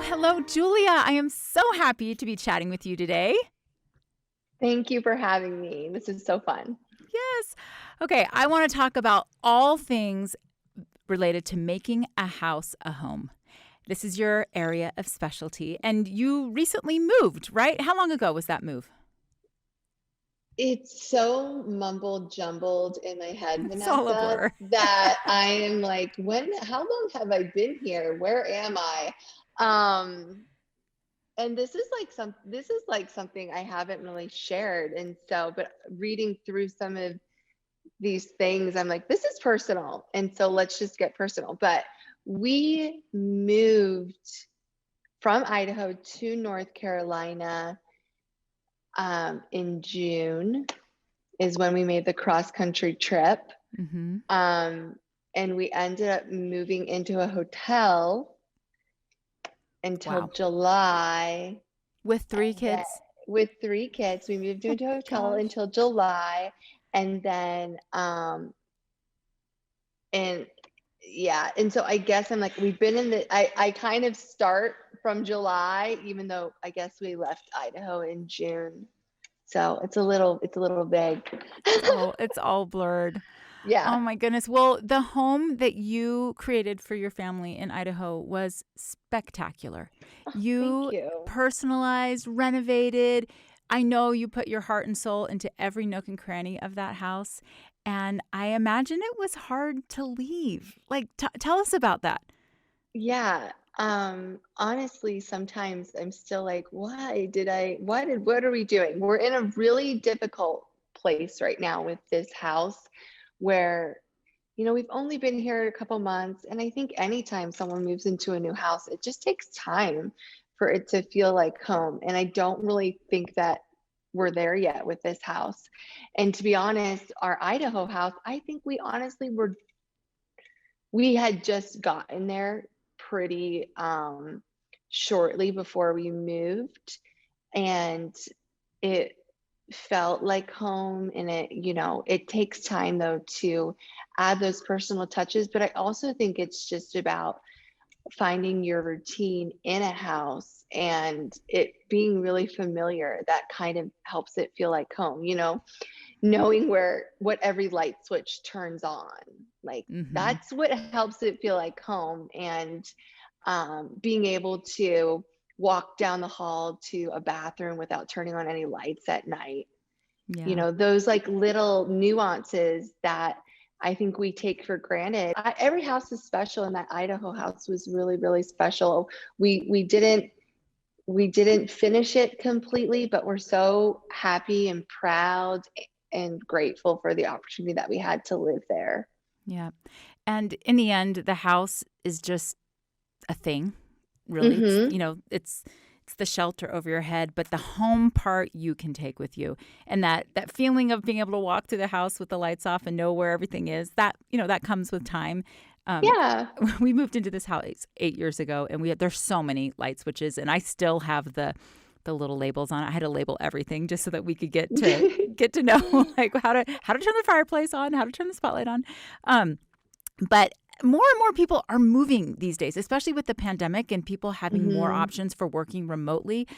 Oh, hello, Julia. I am so happy to be chatting with you today. Thank you for having me. This is so fun. Yes. Okay, I want to talk about all things related to making a house a home. This is your area of specialty, and you recently moved, right? How long ago was that move? It's so mumbled jumbled in my head, It's all a Vanessa, blur. that I am like, how long have I been here? Where am I? Um, and this is like something I haven't really shared. And so, but reading through some of these things, I'm like, this is personal. And so let's just get personal. But we moved from Idaho to North Carolina in June is when we made the cross country trip. Mm-hmm. Um, and we ended up moving into a hotel until Wow. July. With three And then kids? with 3 kids, we moved Oh into a my hotel gosh. until July. And then, and yeah, and so I guess I'm like, we've been in I kind of start from July, even though I guess we left Idaho in June. So it's a little vague. It's all blurred. Yeah. Oh my goodness. Well, the home that you created for your family in Idaho was spectacular. Oh, thank You you. personalized, renovated. I know you put your heart and soul into every nook and cranny of that house. And I imagine it was hard to leave. Like, tell us about that. Yeah. Honestly, sometimes I'm still like, what are we doing? We're in a really difficult place right now with this house where, we've only been here a couple months. And I think anytime someone moves into a new house, it just takes time for it to feel like home. And I don't really think that we're there yet with this house. And to be honest, our Idaho house, I think we had just gotten there pretty shortly before we moved, and it felt like home. And it takes time though to add those personal touches, but I also think it's just about finding your routine in a house and it being really familiar. That kind of helps it feel like home, knowing what every light switch turns on, like Mm-hmm. that's what helps it feel like home. And being able to walk down the hall to a bathroom without turning on any lights at night, Yeah. those like little nuances that I think we take for granted. Every house is special, and that Idaho house was really, really special. We didn't finish it completely, but we're so happy and proud and grateful for the opportunity that we had to live there. Yeah. And in the end, the house is just a thing, really. It's, Mm-hmm. you know, it's the shelter over your head, but the home part you can take with you. And that feeling of being able to walk through the house with the lights off and know where everything is, that comes with time. Um, Yeah. we moved into this house 8 years ago, and there's so many light switches, and I still have the little labels on it. I had to label everything just so that we could get to know like how to turn the fireplace on, how to turn the spotlight on. But more and more people are moving these days, especially with the pandemic and people having more Mm-hmm. options for working remotely.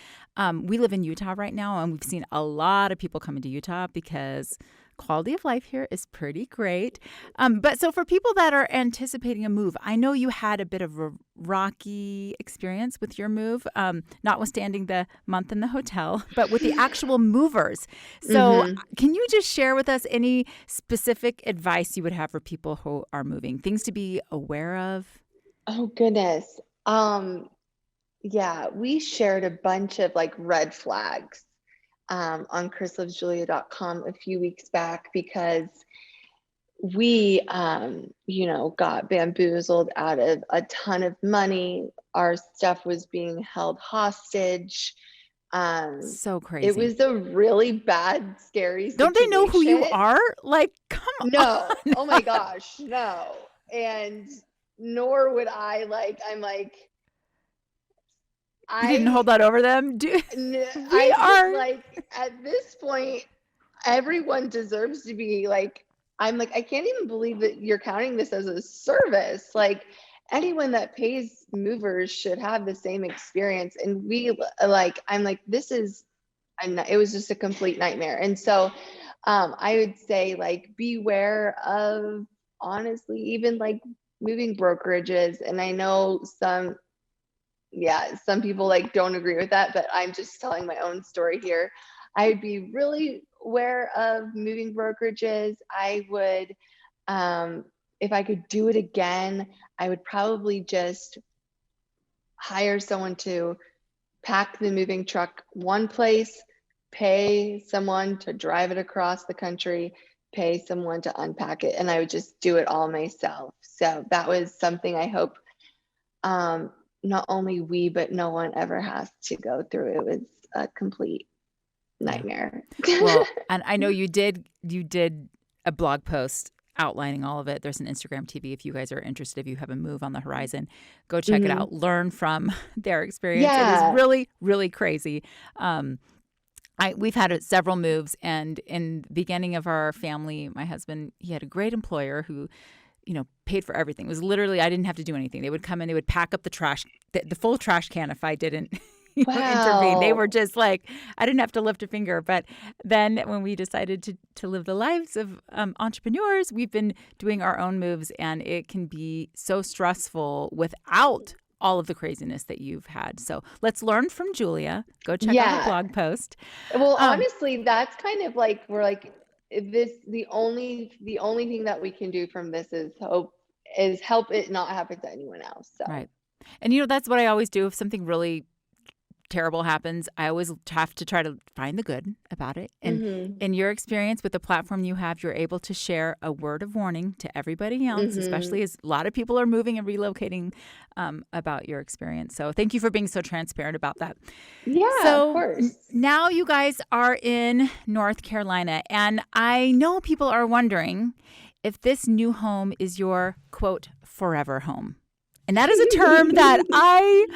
We live in Utah right now, and we've seen a lot of people coming to Utah because quality of life here is pretty great. But so for people that are anticipating a move, I know you had a bit of a rocky experience with your move, notwithstanding the month in the hotel, but with the actual movers. So Mm-hmm. can you just share with us any specific advice you would have for people who are moving, things to be aware of? Oh goodness. Yeah, we shared a bunch of like red flags on chrislovesjulia.com a few weeks back because we got bamboozled out of a ton of money. Our stuff was being held hostage. um So it crazy. was a really bad, scary Don't they know who you situation. are? Like, come No, on. oh my gosh, no. And nor would I, like, I'm like, You didn't I hold that over them? We I just are. like, at this point, everyone deserves to be like, I'm like, I can't even believe that you're counting this as a service. Like, anyone that pays movers should have the same experience. And I'm like, it was just a complete nightmare. And so I would say like beware of, honestly, even like moving brokerages. And I know some people like don't agree with that, but I'm just telling my own story here. I'd be really aware of moving brokerages. I would, if I could do it again, I would probably just hire someone to pack the moving truck one place, pay someone to drive it across the country, pay someone to unpack it, and I would just do it all myself. So that was something I hope not only we, but no one ever has to go through. It was a complete Yeah. nightmare. Well, and I know you did a blog post outlining all of it. There's an Instagram TV if you guys are interested, if you have a move on the horizon, go check it Hmm. out. Learn from their experience. It is Yeah. really, really crazy. We've had several moves, and in the beginning of our family, my husband, he had a great employer who, paid for everything. It was literally, I didn't have to do anything. They would come in, they would pack up the trash, the full trash can if I didn't, intervene. They were Wow. just like, I didn't have to lift a finger. But then when we decided to live the lives of entrepreneurs, we've been doing our own moves, and it can be so stressful without all of the craziness that you've had. So let's learn from Julia. Go check out her Yeah. blog post. Well, Um, honestly, that's kind of like, we're like, the only thing that we can do from this is help it not happen to anyone else. So right. And that's what I always do if something really terrible happens. I always have to try to find the good about it. And hmm. in your experience with the platform you have, you're able to share a word of warning to everybody else, Hmm. especially as a lot of people are moving and relocating, about your experience. So thank you for being so transparent about that. Yeah, of So course. now you guys are in North Carolina, and I know people are wondering if this new home is your, quote, forever home. And that is a term that I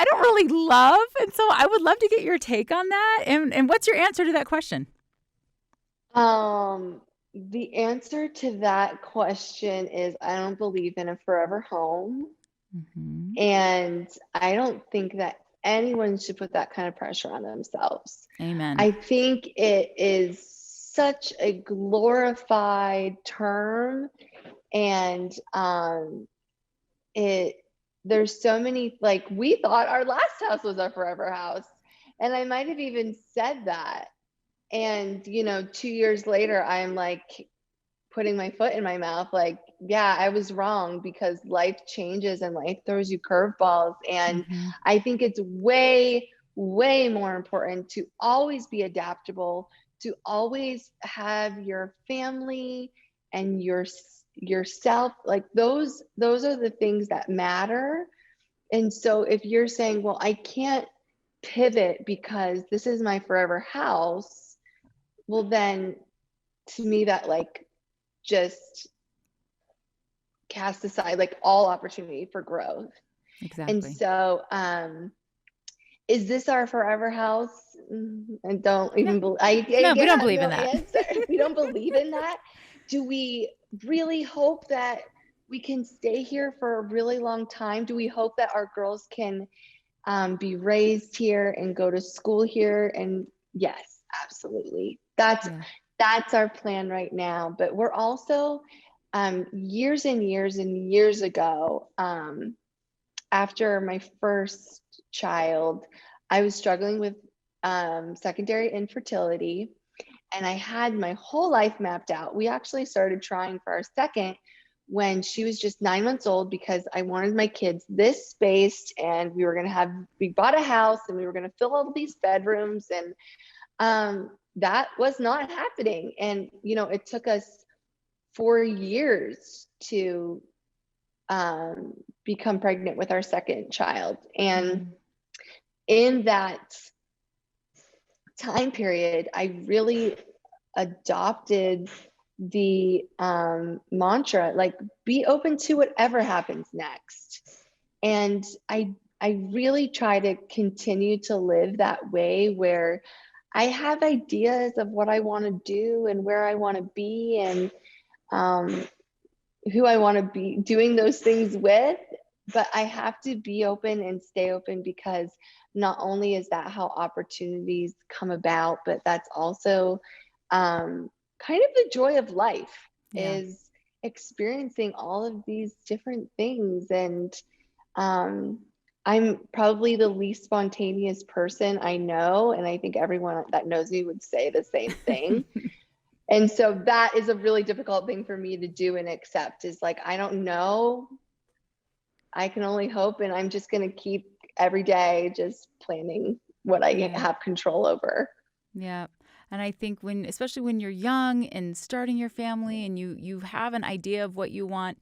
don't really love. And so I would love to get your take on that. And what's your answer to that question? Um, the answer to that question is I don't believe in a forever home. Hmm. And I don't think that anyone should put that kind of pressure on themselves. Amen. I think it is such a glorified term, and it there's so many, like, we thought our last house was our forever house, and I might have even said that. And 2 years later, I'm like putting my foot in my mouth, like, yeah, I was wrong, because life changes and life throws you curveballs. And Hmm. I think it's way, way more important to always be adaptable, to always have your family and yourself, like those are the things that matter. And so if you're saying, well, I can't pivot because this is my forever house, well, then to me that like just cast aside like all opportunity for growth. And Exactly. so is this our forever house? I don't No, even believe, I no, we again don't have believe no in that. answer. We don't believe in that. Do we really hope that we can stay here for a really long time? Do we hope that our girls can be raised here and go to school here? And yes, absolutely. Yeah. That's our plan right now. But we're also years and years and years ago, after my first child, I was struggling with secondary infertility, and I had my whole life mapped out. We actually started trying for our second when she was just 9 months old, because I wanted my kids this spaced, and we bought a house and we were going to fill all these bedrooms, and that was not happening. And it took us 4 years to become pregnant with our second child. And Mm. in that time period, I really adopted the mantra, like, be open to whatever happens next. And I really try to continue to live that way, where I have ideas of what I want to do and where I want to be, and who I want to be doing those things with. but I have to be open and stay open, because not only is that how opportunities come about, but that's also kind of the joy of life, Yeah. is experiencing all of these different things. And um, I'm probably the least spontaneous person I know. And I think everyone that knows me would say the same thing. And so that is a really difficult thing for me to do and accept, is like, I don't know. I can only hope. And I'm just going to keep every day just planning what I Yeah. have control over. Yeah. And I think especially when you're young and starting your family and you have an idea of what you want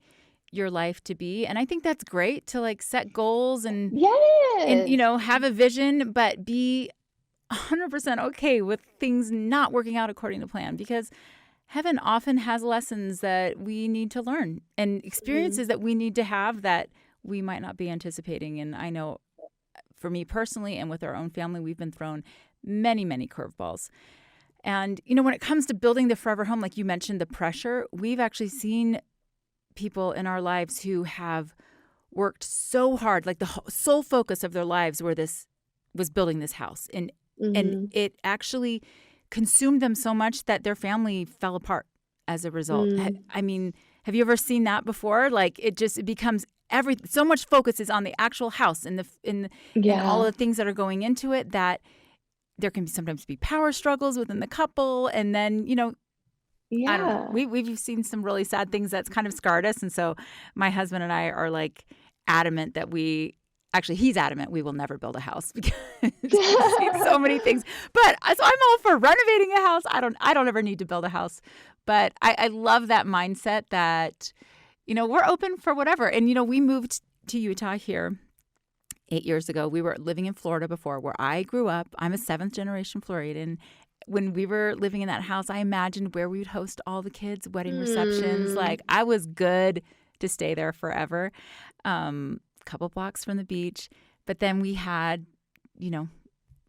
your life to be. And I think that's great to like set goals and Yes. have a vision, but be 100% okay with things not working out according to plan, because heaven often has lessons that we need to learn and Mhm. experiences that we need to have that we might not be anticipating. And I know for me personally and with our own family, we've been thrown many, many curveballs. And, when it comes to building the forever home, like you mentioned, the pressure, we've actually seen people in our lives who have worked so hard, like the sole focus of their lives was building this house. And Mhm. it actually consumed them so much that their family fell apart as a result. Mm. I mean, have you ever seen that before? Like it becomes so much focus is on the actual house and and all Yeah. of the things that are going into it, that there can sometimes be power struggles within the couple. And then, I don't know. Yeah. We've seen some really sad things that's kind of scarred us. And so my husband and I are like adamant that he's adamant we will never build a house because we've seen so many things. But so I'm all for renovating a house. I don't ever need to build a house. But I love that mindset that, we're open for whatever. And, we moved to Utah here 8 years ago. We were living in Florida before, where I grew up. I'm a seventh generation Floridian. When we were living in that house, I imagined where we would host all the kids' wedding receptions. Mm. Like I was good to stay there forever. Couple blocks from the beach. But then we had, you know,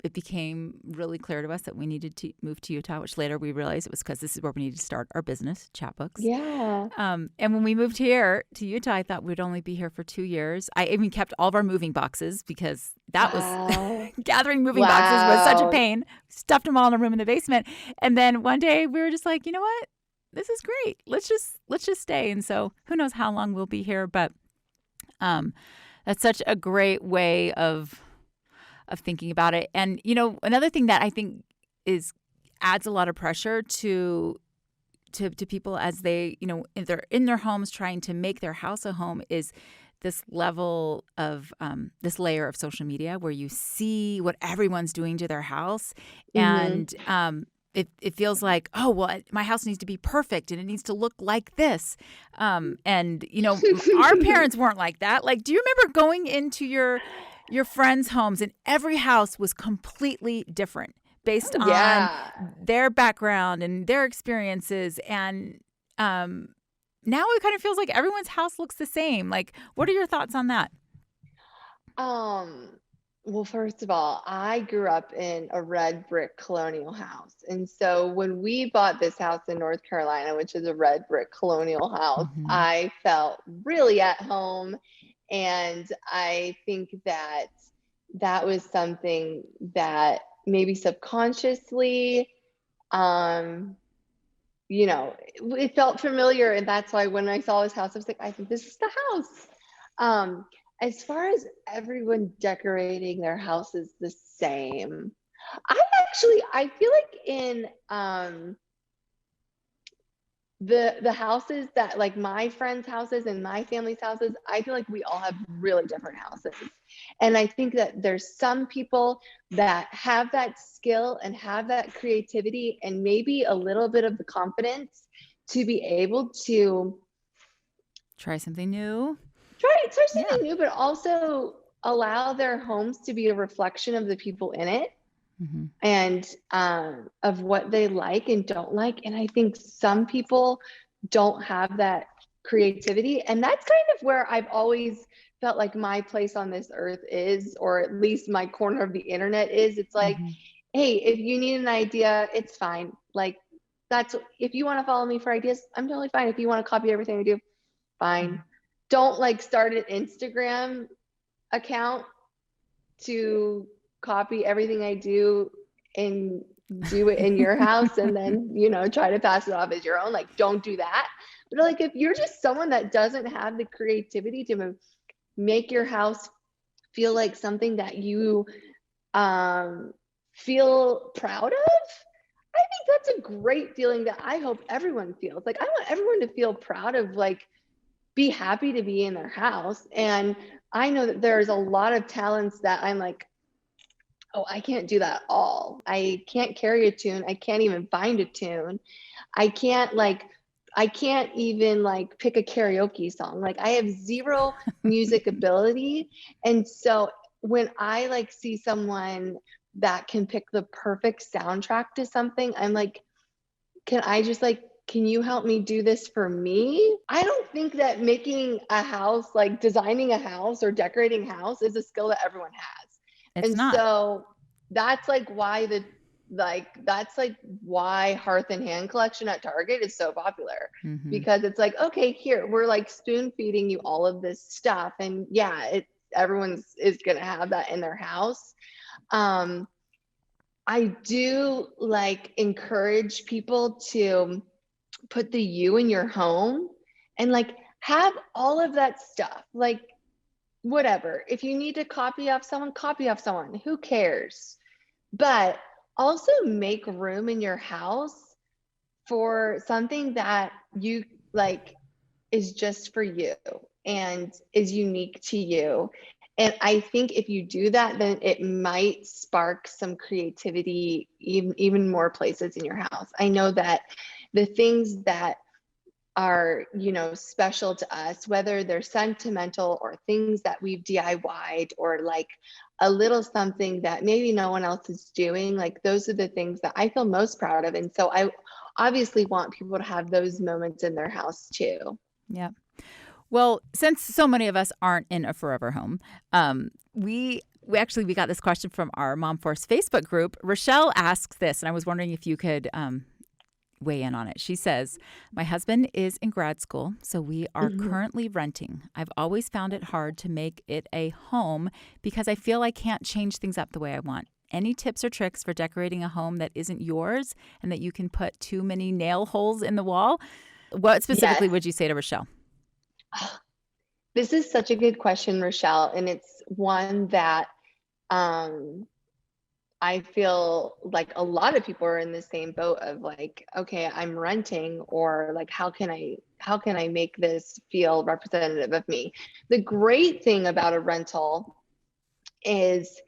it became really clear to us that we needed to move to Utah, which later we realized it was because this is where we needed to start our business, Chatbooks. Yeah. And when we moved here to Utah, I thought we'd only be here for 2 years. I even kept all of our moving boxes because that was Wow. gathering moving boxes was such a Wow. pain. Stuffed them all in a room in the basement. And then one day we were just like, you know what? This is great. Let's just stay. And so who knows how long we'll be here, but um, that's such a great way of thinking about it. And another thing that I think is adds a lot of pressure to people as they, they're in their homes trying to make their house a home, is this level of this layer of social media where you see what everyone's doing to their house. Mhm. And it feels like, oh, well, my house needs to be perfect and it needs to look like this. And, our parents weren't like that. Like, do you remember going into your friends' homes and every house was completely different based on Yeah. their background and their experiences? And now it kind of feels like everyone's house looks the same. Like, what are your thoughts on that? Um, well, first of all, I grew up in a red brick colonial house. And so when we bought this house in North Carolina, which is a red brick colonial house, Hmm. I felt really at home. And I think that that was something that maybe subconsciously, um, it felt familiar. And that's why when I saw this house, I was like, I think this is the house. Um, as far as everyone decorating their houses the same, I feel like in the houses that, like, my friends' houses and my family's houses, I feel like we all have really different houses. And I think that there's some people that have that skill and have that creativity and maybe a little bit of the confidence to be able to Try something new. try Yeah. something new, but also allow their homes to be a reflection of the people in it, Hmm. and of what they like and don't like. And I think some people don't have that creativity. And that's kind of where I've always felt like my place on this earth is, or at least my corner of the internet is. It's like, Hmm. hey, if you need an idea, it's fine. Like, if you want to follow me for ideas, I'm totally fine. If you want to copy everything I do, fine. don't like start an Instagram account to copy everything I do and do it in your house and then, try to pass it off as your own. Like, don't do that. But like, if you're just someone that doesn't have the creativity to make your house feel like something that you feel proud of, I think that's a great feeling that I hope everyone feels. Like, I want everyone to feel proud of, like, be happy to be in their house. And I know that there's a lot of talents that I'm like, oh, I can't do that at all. I can't carry a tune. I can't even find a tune. I can't even like pick a karaoke song. Like, I have zero music ability. And so when I like see someone that can pick the perfect soundtrack to something, I'm like, can you help me do this for me? I don't think that making a house, like designing a house or decorating a house, is a skill that everyone has. It's And not. so that's like why why Hearth and Hand collection at Target is so popular, Mm-hmm. because it's like, okay, here, we're like spoon feeding you all of this stuff. And yeah, everyone's is going to have that in their house. I do like encourage people to put the you in your home and like have all of that stuff. Like, whatever. If you need to copy off someone, who cares? But also make room in your house for something that you like is just for you and is unique to you. And I think if you do that, then it might spark some creativity even more places in your house. I know that the things that are, special to us, whether they're sentimental or things that we've DIY'd or like a little something that maybe no one else is doing, like those are the things that I feel most proud of. And so I obviously want people to have those moments in their house too. Yeah. Well, since so many of us aren't in a forever home, we got this question from our MomForce Facebook group. Rochelle asks this, and I was wondering if you could weigh in on it. She says, my husband is in grad school, so we are Mhm. currently renting. I've always found it hard to make it a home because I feel I can't change things up the way I want. Any tips or tricks for decorating a home that isn't yours and that you can put too many nail holes in the wall? What specifically Yes. would you say to Rochelle? This is such a good question, Rochelle. And it's one that um, I feel like a lot of people are in the same boat of like, okay, I'm renting, or like, how can I make this feel representative of me? The great thing about a rental is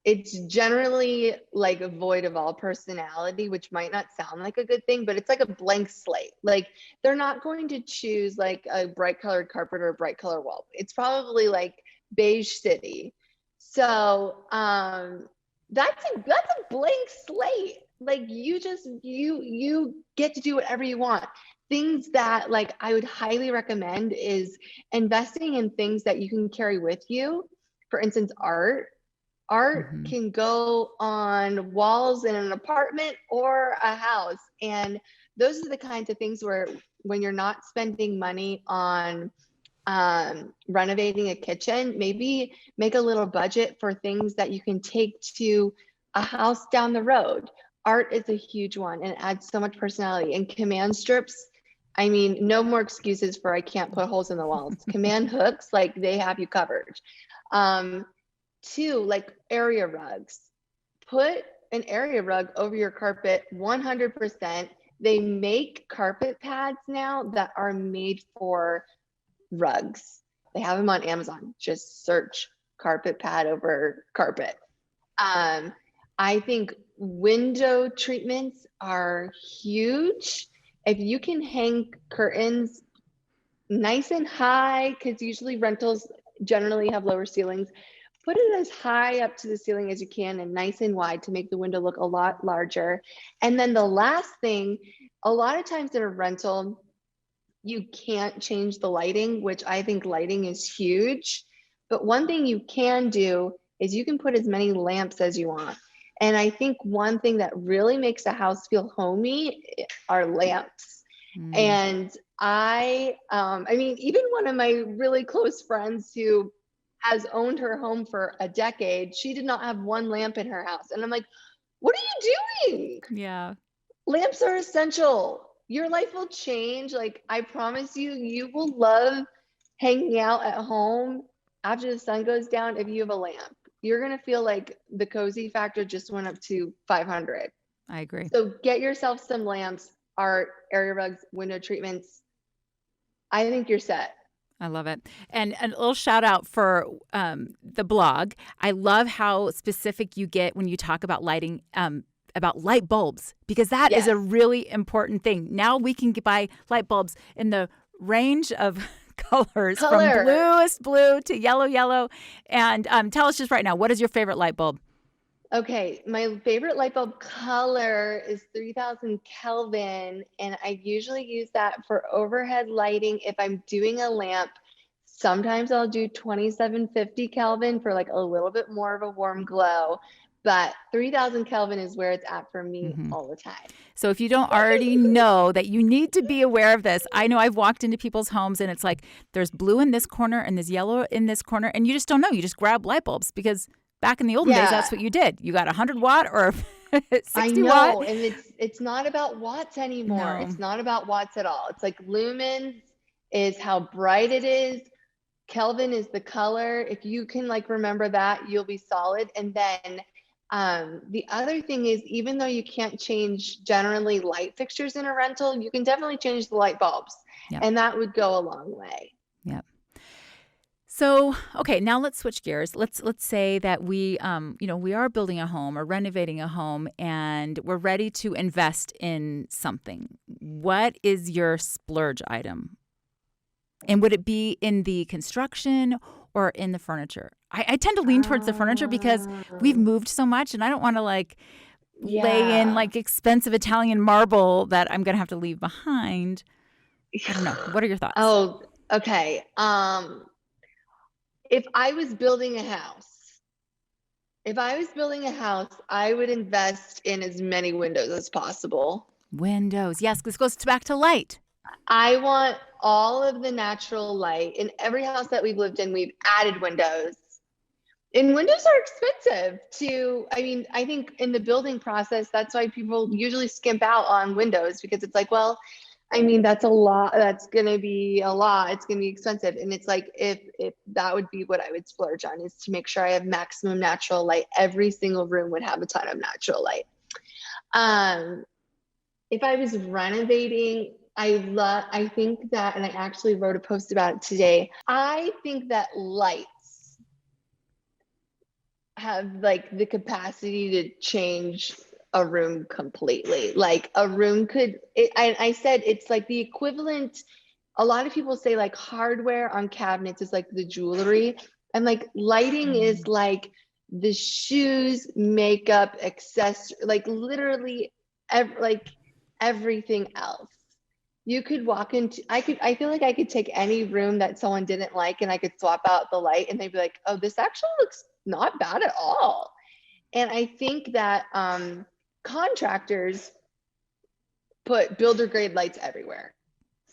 it's generally like void of all personality, which might not sound like a good thing, but it's like a blank slate. Like, they're not going to choose like a bright colored carpet or a bright color wall. It's probably like beige city. So that's a blank slate. Like, you get to do whatever you want. Things that like I would highly recommend is investing in things that you can carry with you. For instance, art Mm-hmm. can go on walls in an apartment or a house. And those are the kinds of things where when you're not spending money on renovating a kitchen, maybe make a little budget for things that you can take to a house down the road. Art is a huge one and adds so much personality. And command strips, I mean, no more excuses for I can't put holes in the walls. Command hooks, like, they have you covered. Um, Two, like area rugs. Put an area rug over your carpet 100%. They make carpet pads now that are made for rugs. They have them on Amazon. Just search carpet pad over carpet. Um, I think window treatments are huge. If you can hang curtains nice and high, because usually rentals generally have lower ceilings, put it as high up to the ceiling as you can and nice and wide to make the window look a lot larger. And then the last thing, a lot of times in a rental, you can't change the lighting, which I think lighting is huge. But one thing you can do is you can put as many lamps as you want. And I think one thing that really makes a house feel homey are lamps. Mm. And I mean, even one of my really close friends who has owned her home for a decade, she did not have one lamp in her house. And I'm like, what are you doing? Yeah, Lamps are essential. Your life will change. Like, I promise you, you will love hanging out at home after the sun goes down if you have a lamp. You're going to feel like the cozy factor just went up to 500. I agree. So get yourself some lamps, art, area rugs, window treatments. I think you're set. I love it. And a little shout out for the blog. I love how specific you get when you talk about lighting, about light bulbs, because that is Yes. a really important thing. Now we can buy light bulbs in the range of colors from Color. bluest blue to yellow, yellow. And tell us just right now, what is your favorite light bulb? Okay, my favorite light bulb color is 3000 Kelvin, and I usually use that for overhead lighting if I'm doing a lamp. Sometimes I'll do 2750 Kelvin for like a little bit more of a warm glow, but 3000 Kelvin is where it's at for me Mhm. all the time. So if you don't already know that you need to be aware of this, I know I've walked into people's homes and it's like there's blue in this corner and there's yellow in this corner, and you just don't know. You just grab light bulbs because back in the olden days, Yeah, that's what you did. You got a 100 watt or I 60 watt. know, and it's not about watts anymore. No. It's not about watts at all. It's like lumens is how bright it is. Kelvin is the color. If you can like remember that, you'll be solid. And then the other thing is, even though you can't change generally light fixtures in a rental, you can definitely change the light bulbs, Yep. and that would go a long way. Yep. So, okay, now let's switch gears. Let's say that we we are building a home or renovating a home and we're ready to invest in something. What is your splurge item? And would it be in the construction or in the furniture? I tend to lean towards the furniture because we've Um, moved so much and I don't want to like lay in yeah. like expensive Italian marble that I'm going to have to leave behind. I don't know. What are your thoughts? Oh, okay. If I was building a house, if I was building a house, I would invest in as many windows as possible. Windows. Yes, this goes back to light. I want all of the natural light. In every house that we've lived in, we've added windows. And windows are expensive to, I mean, I think in the building process, that's why people usually skimp out on windows because it's like, well, I mean, that's a lot. That's going to be a lot. It's going to be expensive. And it's like, if that would be what I would splurge on, is to make sure I have maximum natural light. Every single room would have a ton of natural light. Um, if I was renovating, I think that, and I actually wrote a post about it today. I think that lights have like the capacity to change a room completely. Like a room I said it's like the equivalent. A lot of people say like hardware on cabinets is like the jewelry, and like lighting is like the shoes, makeup, accessory, like literally like everything else. You could walk into, I feel like I could take any room that someone didn't like and I could swap out the light and they'd be like, oh, this actually looks not bad at all. And I think that contractors put builder grade lights everywhere.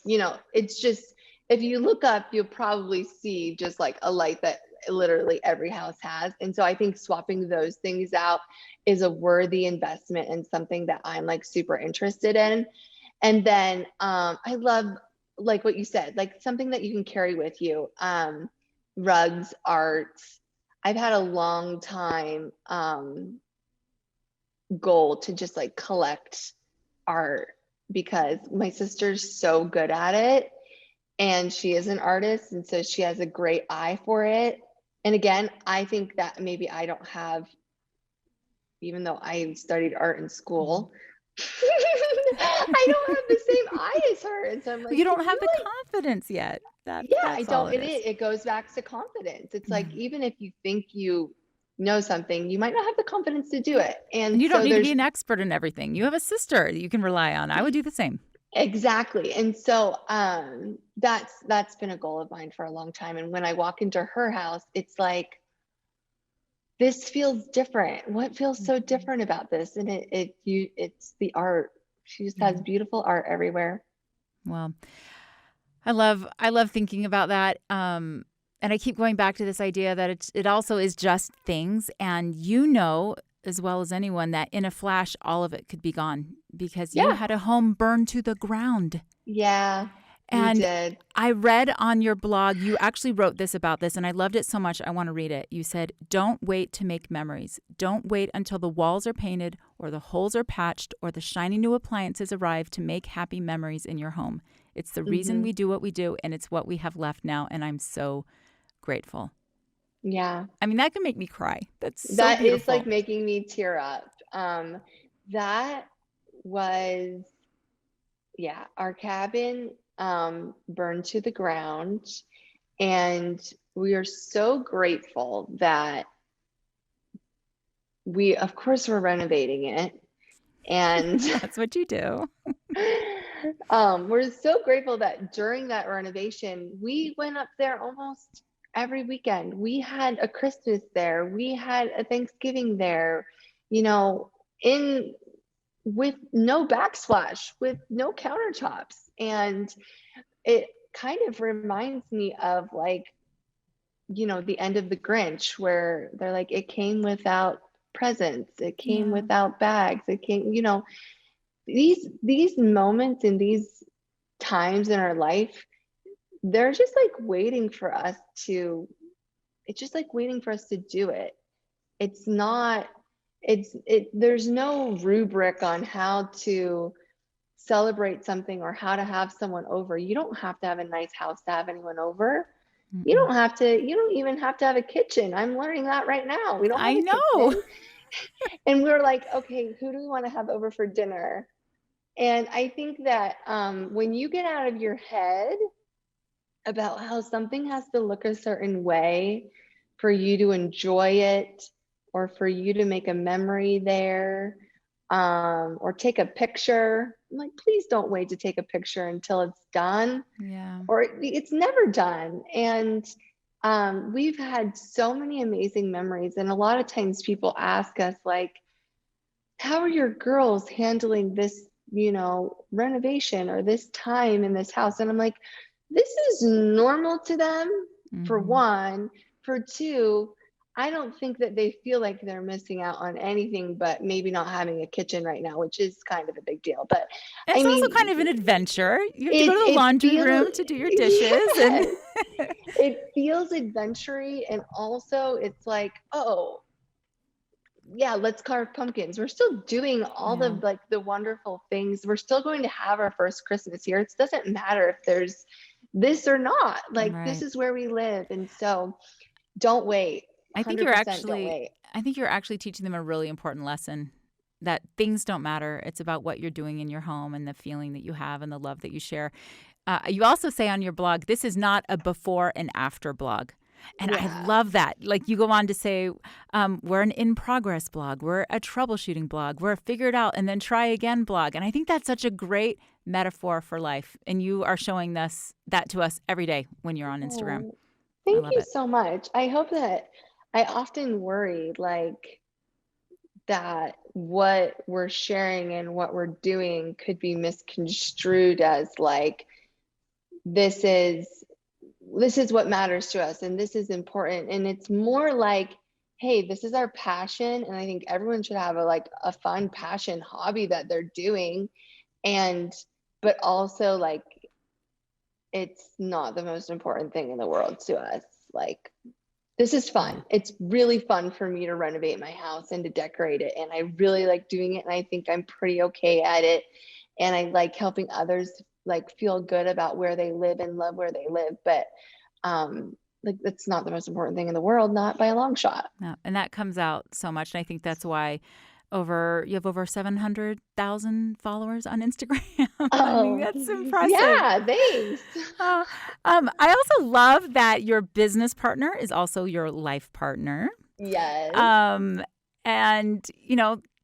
You know, it's just, if you look up, you'll probably see just like a light that literally every house has. And so I think swapping those things out is a worthy investment and something that I'm like super interested in. And then I love like what you said, like something that you can carry with you. Rugs, art. I've had a long time goal to just like collect art because my sister's so good at it and she is an artist and so she has a great eye for it. And again, I think that maybe I don't have, even though I studied art in school, I don't have the same eye as her. And so I'm Well, like, you can don't have you the like, confidence yet. yeah, I That's all don't, it is. it goes back to confidence. It's Yeah. like, even if you think you know something, you might not have the confidence to do it. And And you don't so need to be there's an expert in everything. You have a sister that you can rely on. I would do the same. exactly. And so that's been a goal of mine for a long time. And when I walk into her house, it's like, this feels different. What feels so Mhm. different about this? And it's the art. She just Yeah. has beautiful art everywhere. Well, I love thinking about that. And I keep going back to this idea that it also is just things. And you know, as well as anyone, that in a flash, all of it could be gone because you Yeah. had a home burned to the ground. Yeah, we And did. I read on your blog, you actually wrote this about this, and I loved it so much. I want to read it. You said, "Don't wait to make memories. Don't wait until the walls are painted or the holes are patched or the shiny new appliances arrive to make happy memories in your home. It's the reason Hmm. we do what we do, and it's what we have left now. And I'm so grateful." Yeah. I mean, that can make me cry. That's so That is like beautiful. making me tear up. That was, yeah, our cabin burned to the ground, and we are so grateful that of course, we're renovating it. And That's what you do. we're so grateful that during that renovation, we went up there almost every weekend. We had a Christmas there, we had a Thanksgiving there, you know, in with no backsplash, with no countertops. And it kind of reminds me of like, the end of the Grinch, where they're like, it came without presents, it came Yeah. without bags, it came, these moments and these times in our life, they're just like waiting for us to it's just like waiting for us to do it. It's not there's no rubric on how to celebrate something or how to have someone over. You don't have to have a nice house to have anyone over. Mm-mm. You don't even have to have a kitchen. I'm learning that right now. We don't have I a know. kitchen. And we're like, okay, who do we want to have over for dinner? And I think that when you get out of your head about how something has to look a certain way for you to enjoy it, or for you to make a memory there, or take a picture, I'm like, please don't wait to take a picture until it's done, Yeah. or it's never done. And we've had so many amazing memories. And a lot of times people ask us, like, how are your girls handling this, renovation or this time in this house? And I'm like, this is normal to them, for Mm-hmm. one. For two, I don't think that they feel like they're missing out on anything but maybe not having a kitchen right now, which is kind of a big deal. But I It's also mean, kind of an adventure. You have to go to the it laundry feels, room to do your dishes and yes, it feels adventure-y. And also it's like, oh, yeah, let's carve pumpkins. We're still doing all yeah, of like the wonderful things. We're still going to have our first Christmas here. It doesn't matter if there's this or not. Like, this right. is where we live. And so don't wait. I think you're 100% don't actually wait. I think you're actually teaching them a really important lesson that things don't matter. It's about what you're doing in your home and the feeling that you have and the love that you share. You also say on your blog, this is not a before and after blog. And I Yeah. love that. Like you go on to say, we're an in progress blog, we're a troubleshooting blog, we're a figure it out and then try again blog. And I think that's such a great metaphor for life. And you are showing that to us every day when you're on Instagram. Oh, I thank love you it. so much. I hope that I often worry like that what we're sharing and what we're doing could be misconstrued as like, this is this is what matters to us and this is important. And it's more like, hey, this is our passion. And I think everyone should have a fun passion hobby that they're doing. And but also, like, it's not the most important thing in the world to us. Like, this is Yeah. fun. It's really fun for me to renovate my house and to decorate it. And I really like doing it. And I think I'm pretty okay at it. And I like helping others like feel good about where they live and love where they live. But like, that's not the most important thing in the world, not by a long shot. No, and that comes out so much. And I think that's why you have over 700,000 followers on Instagram. I mean, Oh, that's impressive. yeah, thanks. Uh, I also love that your business partner is also your life partner. Yes. Um, and,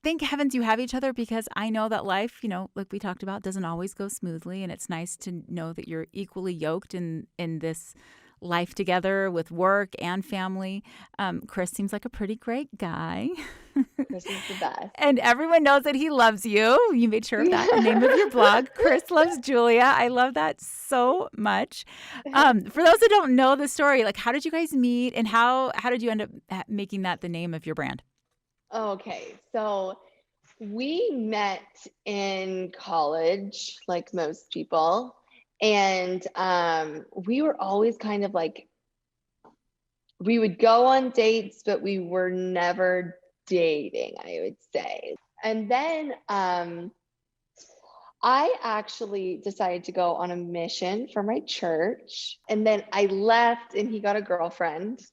thank heavens you have each other because I know that life, like we talked about, doesn't always go smoothly. And it's nice to know that you're equally yoked in this life together with work and family. Chris seems like a pretty great guy. Chris is the best. And everyone knows that he loves you. You made sure of that. The name of your blog, Chris Loves Julia. I love that so much. For those that don't know the story, like how did you guys meet and how did you end up making that the name of your brand? Okay, so we met in college, like most people, and we were always kind of like, we would go on dates, but we were never dating, I would say. And then I actually decided to go on a mission for my church, and then I left and he got a girlfriend.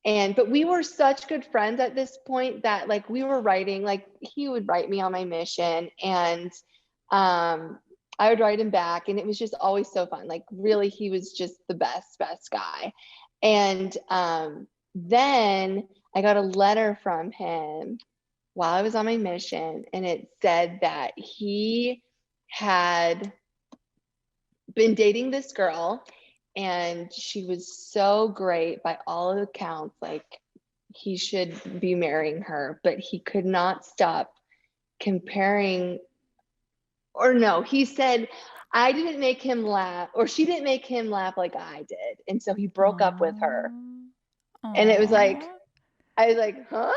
But we were such good friends at this point that like we were writing, like he would write me on my mission, and I would write him back, and it was just always so fun. Like really, he was just the best guy. And then I got a letter from him while I was on my mission, and it said that he had been dating this girl, and she was so great by all accounts, like he should be marrying her, but he could not stop comparing. Or no, he said I didn't make him laugh, or she didn't make him laugh like I did, and so he broke up with her. And it was like, Aww. I was like, huh?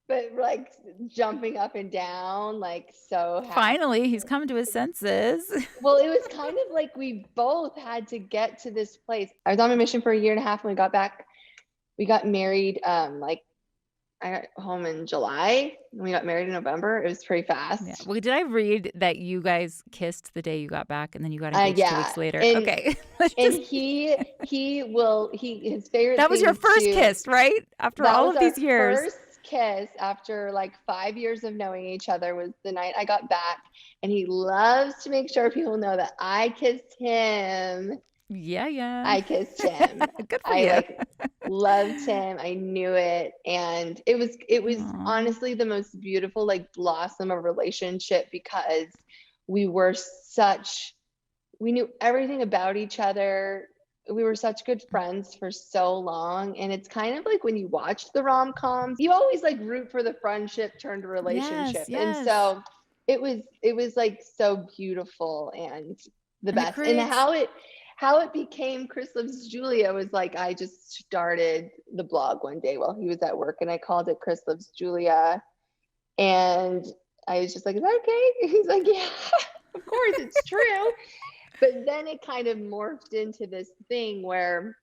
But like jumping up and down, like so happy. Finally, he's come to his senses. Well, it was kind of like we both had to get to this place. I was on my mission for a year and a half, and we got back. We got married, like I got home in July, and we got married in November. It was pretty fast. Yeah. Well, did I read that you guys kissed the day you got back, and then you got engaged 2 Yeah. weeks later? And, okay. And his favorite That was your thing first to- kiss, right? After that all was of these our years. First kiss after like 5 years of knowing each other was the night I got back, and he loves to make sure people know that I kissed him. Yeah. I kissed him. Good for I you. like loved him. I knew it, and it was Aww. honestly the most beautiful like blossom of relationship, because we knew everything about each other. We were such good friends for so long, and it's kind of like when you watch the rom-coms, you always like root for the friendship turned relationship. Yes. And so it was like so beautiful and the And best. And how it became Chris Loves Julia was like, I just started the blog one day while he was at work, and I called it Chris Loves Julia. And I was just like, is that okay? He's like, yeah, of course, it's true. But then it kind of morphed into this thing where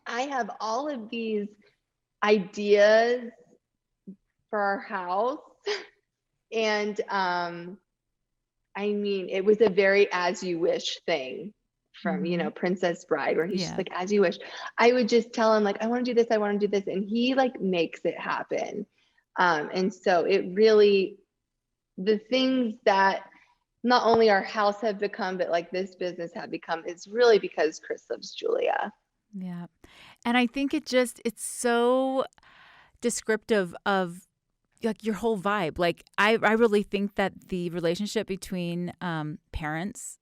I have all of these ideas for our house. And I mean, it was a very as you wish thing from, Princess Bride, where he's just like, as you wish. I would just tell him like, I want to do this, I want to do this. And he like makes it happen. And so it really, the things that not only our house have become, but like this business have become, is really because Chris Loves Julia. Yeah. And I think it's so descriptive of like your whole vibe. Like I really think that the relationship between parents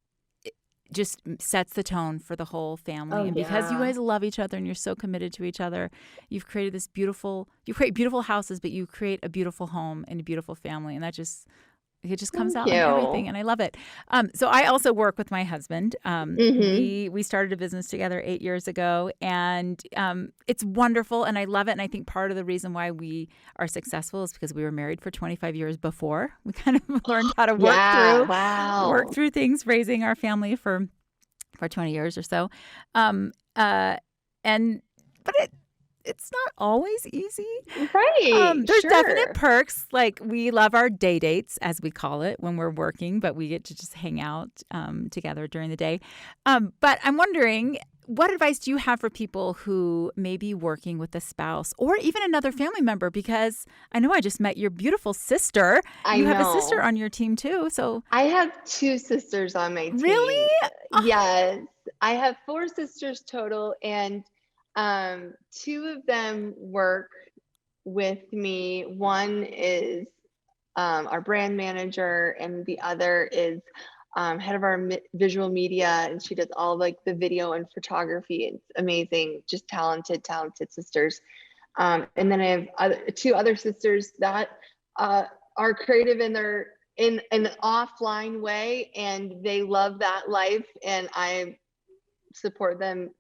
just sets the tone for the whole family. Oh, and because you yeah. guys love each other and you're so committed to each other, you create beautiful houses, but you create a beautiful home and a beautiful family. And it just comes out in everything, and I love it. So I also work with my husband. We started a business together 8 years ago, and it's wonderful, and I love it. And I think part of the reason why we are successful is because we were married for 25 years before. We kind of learned how to work through things, raising our family for 20 years or so. It's not always easy. Right. There's definite perks. Like we love our day dates, as we call it, when we're working, but we get to just hang out together during the day. But I'm wondering, what advice do you have for people who may be working with a spouse or even another family member? Because I know I just met your beautiful sister. You have a sister on your team too. So I have 2 sisters on my team. Really? Yes. I have 4 sisters total, and 2 of them work with me. One is our brand manager, and the other is head of our visual media, and she does all like the video and photography. It's amazing, just talented sisters. And then I have two other sisters that are creative in their in an offline way, and they love that life, and I support them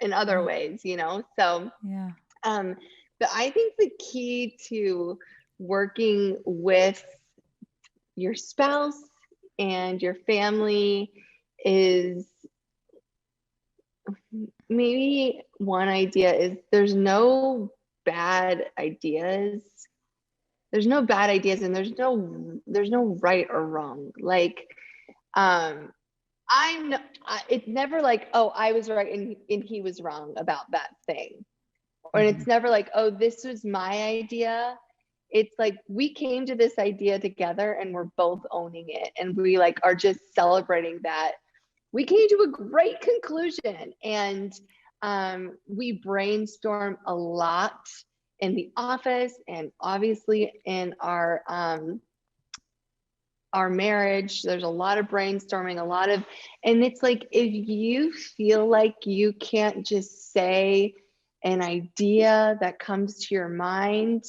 in other Yeah. ways, you know. So, Yeah. um, but I think the key to working with your spouse and your family is, maybe one idea is bad ideas there's no bad ideas, and there's no right or wrong. Like, um it's never like, oh, I was right and he was wrong about that thing. Or Hmm. it's never like, oh, this was my idea. It's like, we came to this idea together and we're both owning it, and we like are just celebrating that we came to a great conclusion. And we brainstorm a lot in the office, and obviously in our marriage. There's a lot of brainstorming, and it's like, if you feel like you can't just say an idea that comes to your mind,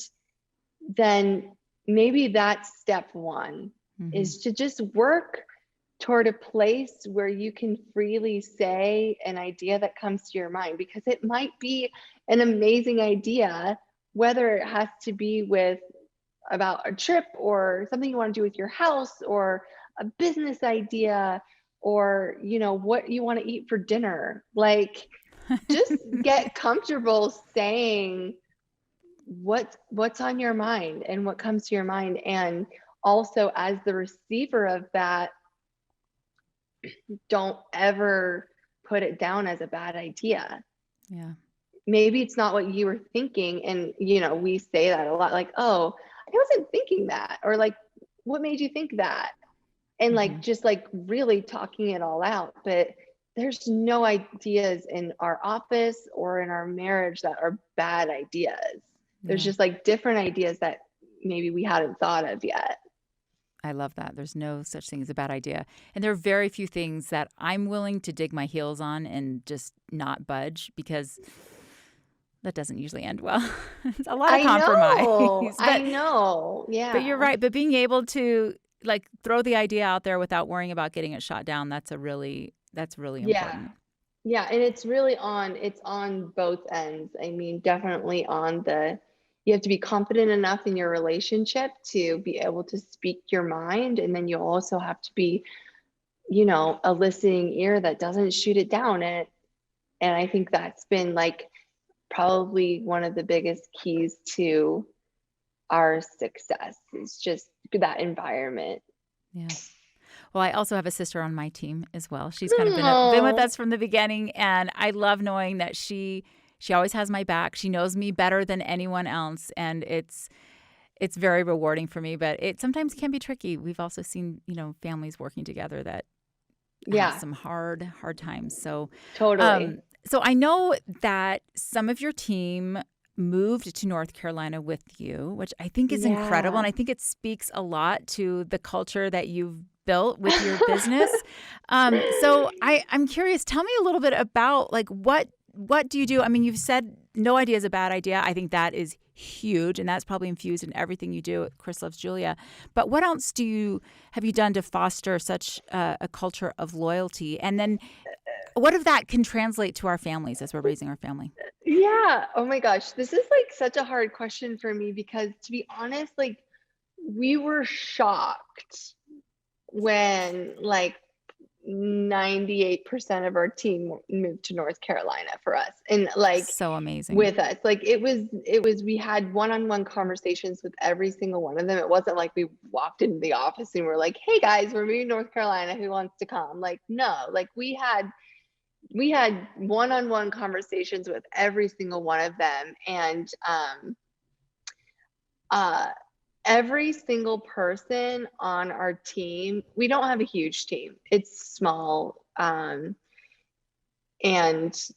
then maybe that's step one, Hmm. is to just work toward a place where you can freely say an idea that comes to your mind, because it might be an amazing idea, whether it has to be about a trip or something you want to do with your house, or a business idea, or what you want to eat for dinner. Like, just get comfortable saying what's on your mind and what comes to your mind. And also, as the receiver of that, don't ever put it down as a bad idea. Yeah. Maybe it's not what you were thinking. And, we say that a lot, like, oh, I wasn't thinking that. Or like, what made you think that? And like, Hmm. just like really talking it all out. But there's no ideas in our office or in our marriage that are bad ideas. There's Yeah. just like different ideas that maybe we hadn't thought of yet. I love that. There's no such thing as a bad idea. And there are very few things that I'm willing to dig my heels on and just not budge, because that doesn't usually end well. It's a lot of I compromise. know. I But know. but you're Yeah. right. But being able to like throw the idea out there without worrying about getting it shot down, that's really Yeah. important. Yeah, and it's on both ends. I mean, definitely you have to be confident enough in your relationship to be able to speak your mind, and then you also have to be, a listening ear that doesn't shoot it down. And I think that's been like probably one of the biggest keys to our success, is just that environment. Yeah. Well, I also have a sister on my team as well. She's kind of been with Oh, us from the beginning, and I love knowing that she always has my back. She knows me better than anyone else, and it's very rewarding for me. But it sometimes can be tricky. We've also seen families working together that have yeah, some hard times. totally. So I know that some of your team moved to North Carolina with you, which I think is incredible. And Yeah. I think it speaks a lot to the culture that you've built with your business. I'm curious, tell me a little bit about like what do you do? I mean, you've said no idea is a bad idea. I think that is huge, and that's probably infused in everything you do at Chris Loves Julia. But what else have you done to foster such a culture of loyalty? And then what if that can translate to our families as we're raising our family? Yeah. Oh my gosh. This is like such a hard question for me, because to be honest, like, we were shocked when like 98% of our team moved to North Carolina for us, and like So amazing. with us. Like, it was we had one-on-one conversations with every single one of them. It wasn't like we walked into the office and we're like, "Hey guys, we're moving to North Carolina. Who wants to come?" Like, no. Like, we had one-on-one conversations with every single one of them. And uh every single person on our team, we don't have a huge team, it's small. And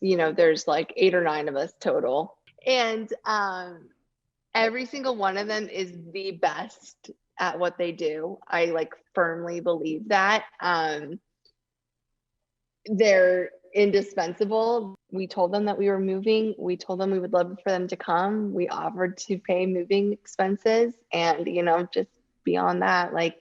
there's like 8 or 9 of us total. And every single one of them is the best at what they do. I like firmly believe that. They're indispensable. We told them that we were moving. We told them we would love for them to come. We offered to pay moving expenses, and just beyond that, like,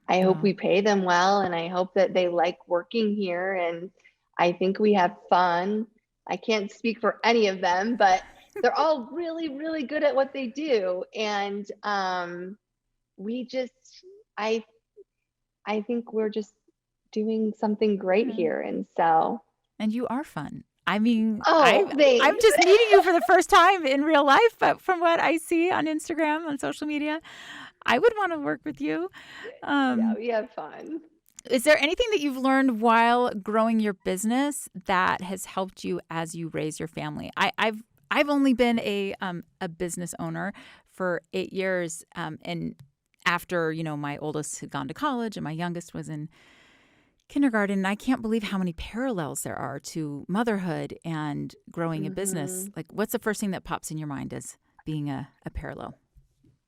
I hope Wow. we pay them well, and I hope that they like working here, and I think we have fun. I can't speak for any of them, but they're all really, really good at what they do. And we just, I, I think we're just doing something great Yeah. here. And so, And you are fun. I mean, oh, I'm thanks. just meeting you for the first time in real life, but from what I see on Instagram, on social media, I would want to work with you. Yeah, Um, we have fun. is there anything that you've learned while growing your business that has helped you as you raise your family? I've only been a business owner for 8 years, and after my oldest had gone to college and my youngest was in kindergarten, and I can't believe how many parallels there are to motherhood and growing a business. Hmm. Like, what's the first thing that pops in your mind as being a parallel?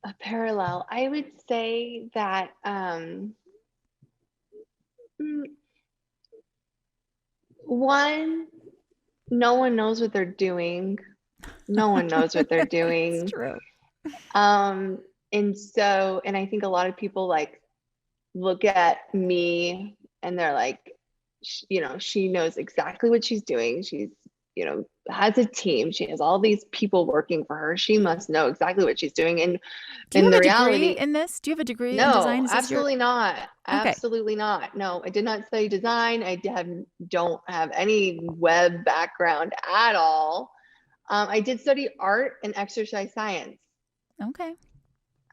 A parallel. I would say that mm, one, no one knows what they're doing. No one knows what they're It's doing. true. Um, and I think a lot of people like look at me and they're like, she knows exactly what she's doing. She's, has a team. She has all these people working for her. She must know exactly what she's doing. And Do you in have the a degree reality, in this? Do you have a degree in design? no, Is this your absolutely not. okay? Absolutely not. No, I did not study design. Don't have any web background at all. I did study art and exercise science. Okay.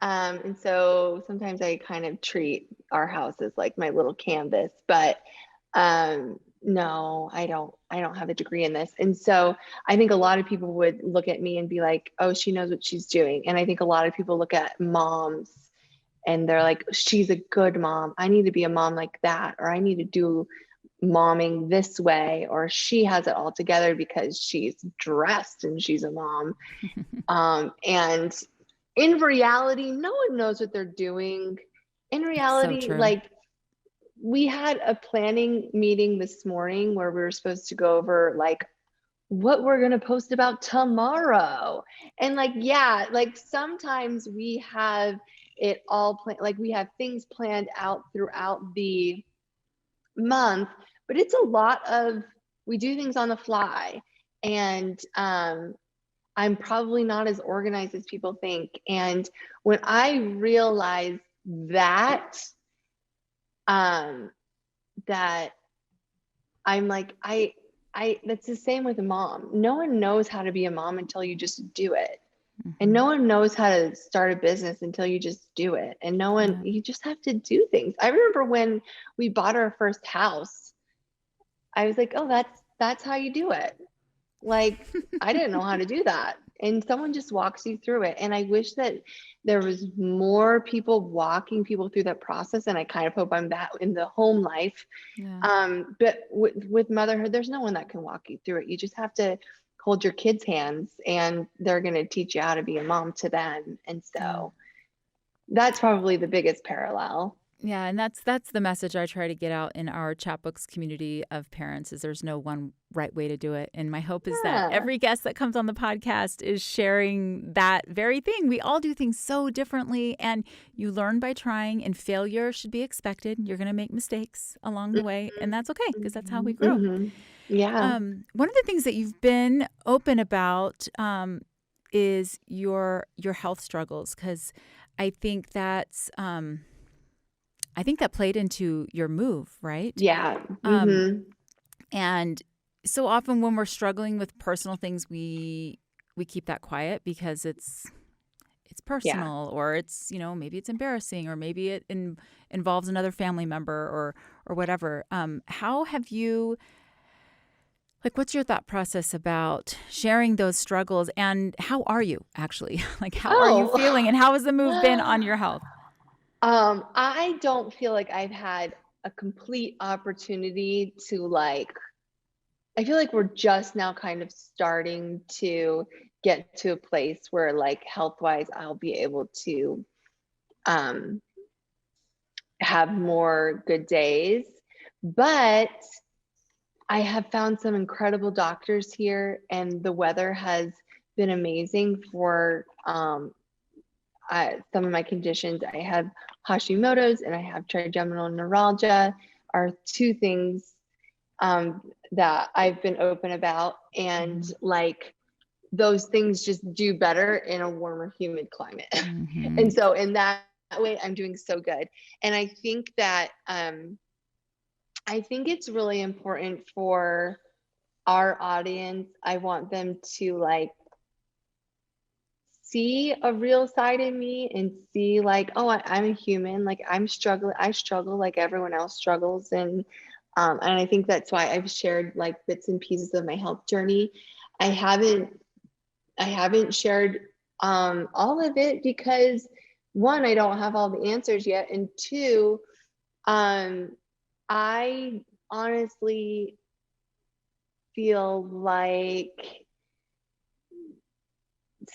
And so sometimes I kind of treat our house as like my little canvas, but no, I don't have a degree in this. And so I think a lot of people would look at me and be like, oh, she knows what she's doing. And I think a lot of people look at moms and they're like, she's a good mom. I need to be a mom like that, or I need to do momming this way, or she has it all together because she's dressed and she's a mom. And in reality, no one knows what they're doing. In That's so reality, true. like, we had a planning meeting this morning where we were supposed to go over like what we're going to post about tomorrow. And like, yeah, like sometimes we have it all planned, like we have things planned out throughout the month, but it's a lot of, we do things on the fly. And I'm probably not as organized as people think. And when I realized that, um, that I'm like, that's the same with a mom. No one knows how to be a mom until you just do it. And Hmm. no one knows how to start a business until you just do it. And no one, Yeah. you just have to do things. I remember when we bought our first house, I was like, oh, that's how you do it. Like, I didn't know how to do that. And someone just walks you through it. And I wish that there was more people walking people through that process. And I kind of hope I'm that in the home life. Yeah. But with motherhood, there's no one that can walk you through it. You just have to hold your kids' hands and they're going to teach you how to be a mom to them. And Yeah. so that's probably the biggest parallel. Yeah, and that's the message I try to get out in our Chatbooks community of parents is there's no one right way to do it. And my hope is that Yeah. every guest that comes on the podcast is sharing that very thing. We all do things so differently and you learn by trying and failure should be expected. You're going to make mistakes along the way and that's okay because that's how we Mhm. grow. Mhm. Yeah. One of the things that you've been open about is your health struggles because I think that's I think that played into your move, right? Yeah. Um, Mhm. and so often when we're struggling with personal things, we keep that quiet because it's Yeah. personal or it's maybe it's embarrassing or maybe it involves another family member or whatever. How have you like what's your thought process about sharing those struggles and how are you actually like how are you feeling and how has the move been on Oh. your health? I don't feel like I've had a complete opportunity to like, I feel like we're just now kind of starting to get to a place where like health wise I'll be able to um, have more good days. But I have found some incredible doctors here, and the weather has been amazing for some of my conditions. I have Hashimoto's and I have trigeminal neuralgia, are two things that I've been open about. And like those things just do better in a warmer, humid climate. Mm-hmm. And so in that way, I'm doing so good. And I think that I think it's really important for our audience. I want them to like see a real side in me and see like, oh, I'm a human. Like I struggle like everyone else struggles. And I think that's why I've shared like bits and pieces of my health journey. I haven't shared all of it because one, I don't have all the answers yet. And two, I honestly feel like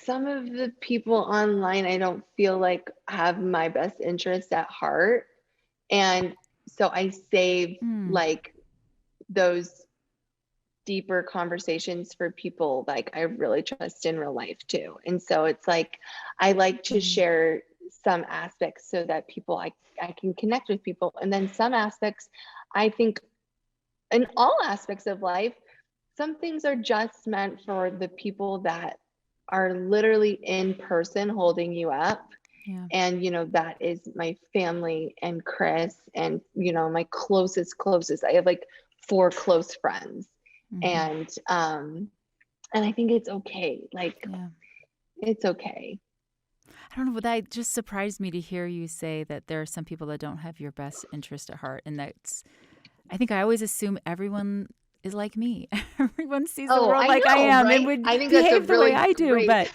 some of the people online, I don't feel like have my best interests at heart. And so I save like those deeper conversations for people like I really trust in real life too. And so it's like, I like to share some aspects so that I can connect with people. And then some aspects, I think in all aspects of life, some things are just meant for the people that are literally in person holding you up. Yeah. And, that is my family and Chris and, my closest. I have like 4 close friends. And I think it's okay. Like, it's okay. I don't know, but that just surprised me to hear you say that there are some people that don't have your best interest at heart. And I think I always assume everyone is like me. Everyone sees the world like I am, right? and would I think that's behave the way really I do. great. But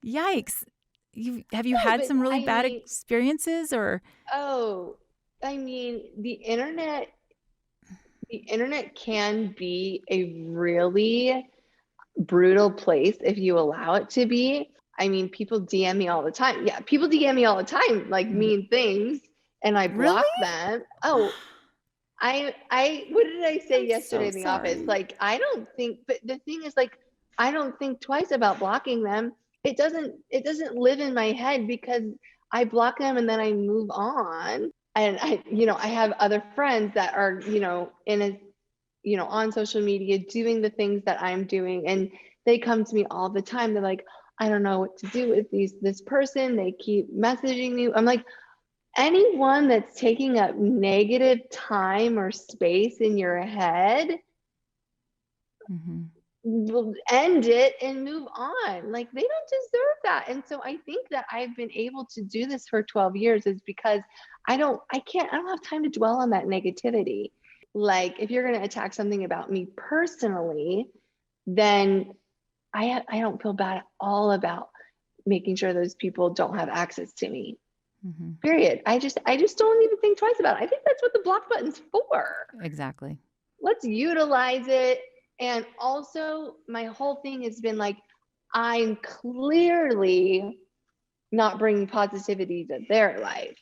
yikes. Have you had some really bad mean, experiences or? Oh, I mean, the internet can be a really brutal place if you allow it to be. I mean, people DM me all the time. Yeah, people DM me all the time, like mean things, and I block Really? them. Oh, what did I say I'm yesterday so in the office? sorry. Like, I don't think, but the thing is, like, I don't think twice about blocking them. It doesn't live in my head because I block them and then I move on. And I have other friends that are, on social media doing the things that I'm doing. And they come to me all the time. They're like, I don't know what to do with this person. They keep messaging me. I'm like, anyone that's taking up negative time or space in your head, will end it and move on. Like they don't deserve that. And so I think that I've been able to do this for 12 years is because I don't have time to dwell on that negativity. Like if you're going to attack something about me personally, then I don't feel bad at all about making sure those people don't have access to me. Period. I just don't even think twice about it. I think that's what the block button's for. Exactly. Let's utilize it. And also my whole thing has been like, I'm clearly not bringing positivity to their life.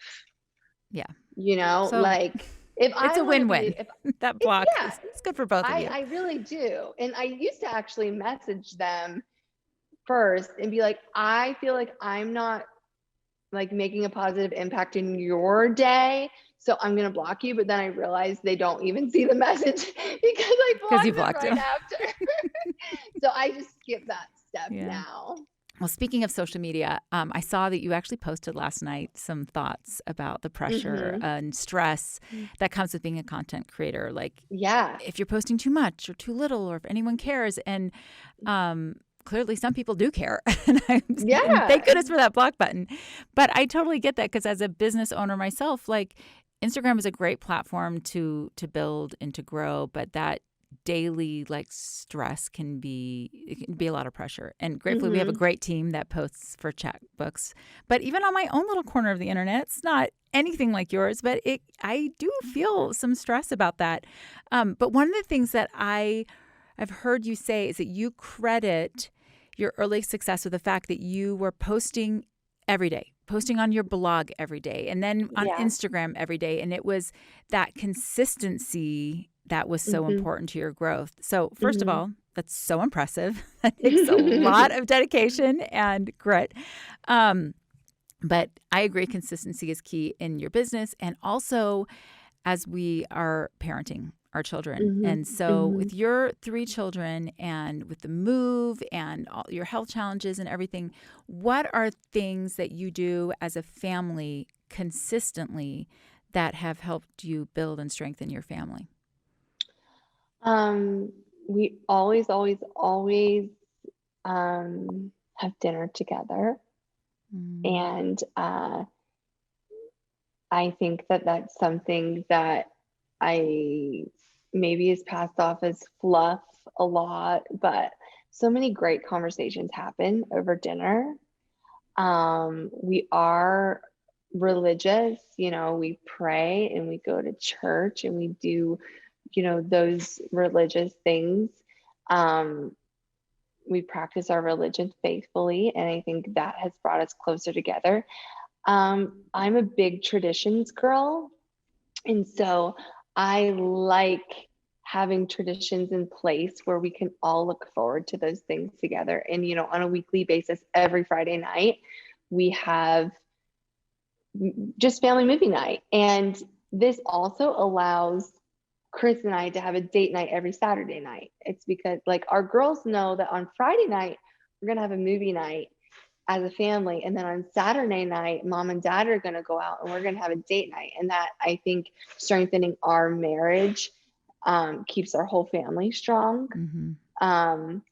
Yeah. So, like if it's I a win-win. That block it's good for both of you. I really do. And I used to actually message them first and be like, I feel like I'm not like making a positive impact in your day, so I'm going to block you. But then I realized they don't even see the message because I blocked them right after. So I just skip that step now. Well, speaking of social media, I saw that you actually posted last night some thoughts about the pressure and stress that comes with being a content creator. Like, if you're posting too much or too little, or if anyone cares. And clearly some people do care. And thank goodness for that block button. But I totally get that because as a business owner myself, like Instagram is a great platform to build and to grow, but that daily like stress can be a lot of pressure. And gratefully we have a great team that posts for Chatbooks. But even on my own little corner of the internet, it's not anything like yours, but I do feel some stress about that. But one of the things that I've heard you say is that you credit your early success with the fact that you were posting every day, posting on your blog every day and then on Yeah. Instagram every day. And it was that consistency that was so Mhm. important to your growth. So first of Mhm. all, that's so impressive. That takes a lot of dedication and grit. Um, but I agree, consistency is key in your business and also as we are parenting our children. Mhm. And so Mhm. with your 3 children and with the move and all your health challenges and everything, what are things that you do as a family consistently that have helped you build and strengthen your family? Um, we always, always, always have dinner together. Mm, And I think that that's something that I maybe is passed off as fluff a lot, but so many great conversations happen over dinner. We are religious, we pray and we go to church and we do, those religious things. Um, we practice our religion faithfully, and I think that has brought us closer together. I'm a big traditions girl, and so I like having traditions in place where we can all look forward to those things together. And, on a weekly basis, every Friday night, we have just family movie night. And this also allows Chris and I to have a date night every Saturday night. It's because, like, our girls know that on Friday night, we're going to have a movie night as a family. And then on Saturday night, mom and dad are going to go out and we're going to have a date night. And that, I think, strengthening our marriage keeps our whole family strong. mm-hmm. Um,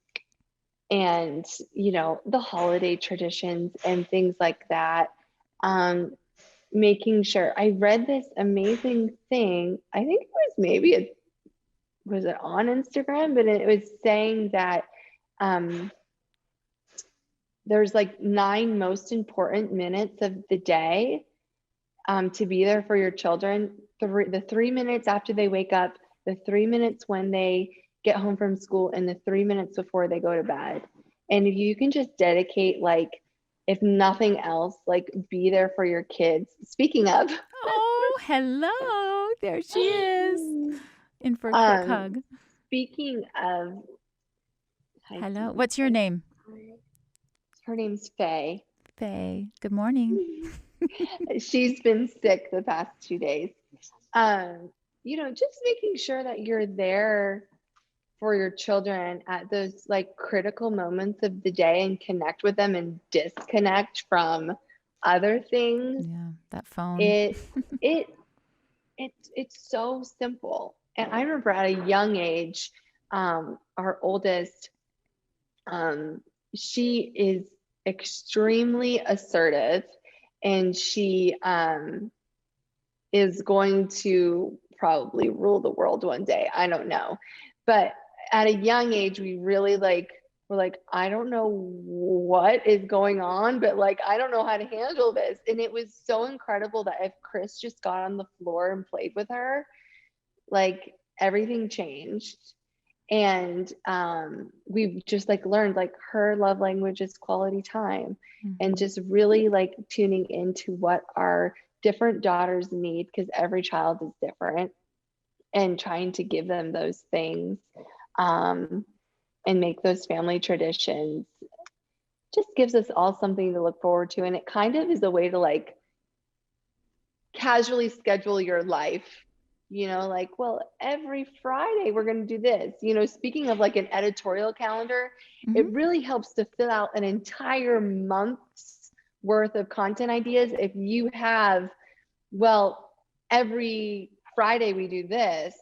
and, the holiday traditions and things like that. Making sure I read this amazing thing. I think it was maybe was it on Instagram, but it was saying that um, there's like 9 most important minutes of the day to be there for your children. The 3 minutes after they wake up, the 3 minutes when they get home from school, and the 3 minutes before they go to bed. And if you can just dedicate, like, if nothing else, like, be there for your kids. Speaking of, Oh, hello. There she is. In for a quick um, hug. speaking of, hi, Hello. sweetie. What's your name? Her name's Faye. Faye. Good morning. She's been sick the past 2 days. Just making sure that you're there for your children at those, like, critical moments of the day and connect with them and disconnect from other things. Yeah, that phone. It it it's so simple. And I remember at a young age, our oldest, um, she is extremely assertive, and she is going to probably rule the world one day. I don't know. But at a young age, we really we're like, I don't know what is going on, but, like, I don't know how to handle this. And it was so incredible that if Chris just got on the floor and played with her, like, everything changed. And we've just, like, learned, like, her love language is quality time, and Mm-hmm. just really, like, tuning into what our different daughters need, because every child is different, and trying to give them those things, um, and make those family traditions just gives us all something to look forward to. And it kind of is a way to, like, casually schedule your life, like, well, every Friday we're going to do this. Speaking of, like, an editorial calendar, Mm-hmm. it really helps to fill out an entire month's worth of content ideas if you have, well, every Friday we do this.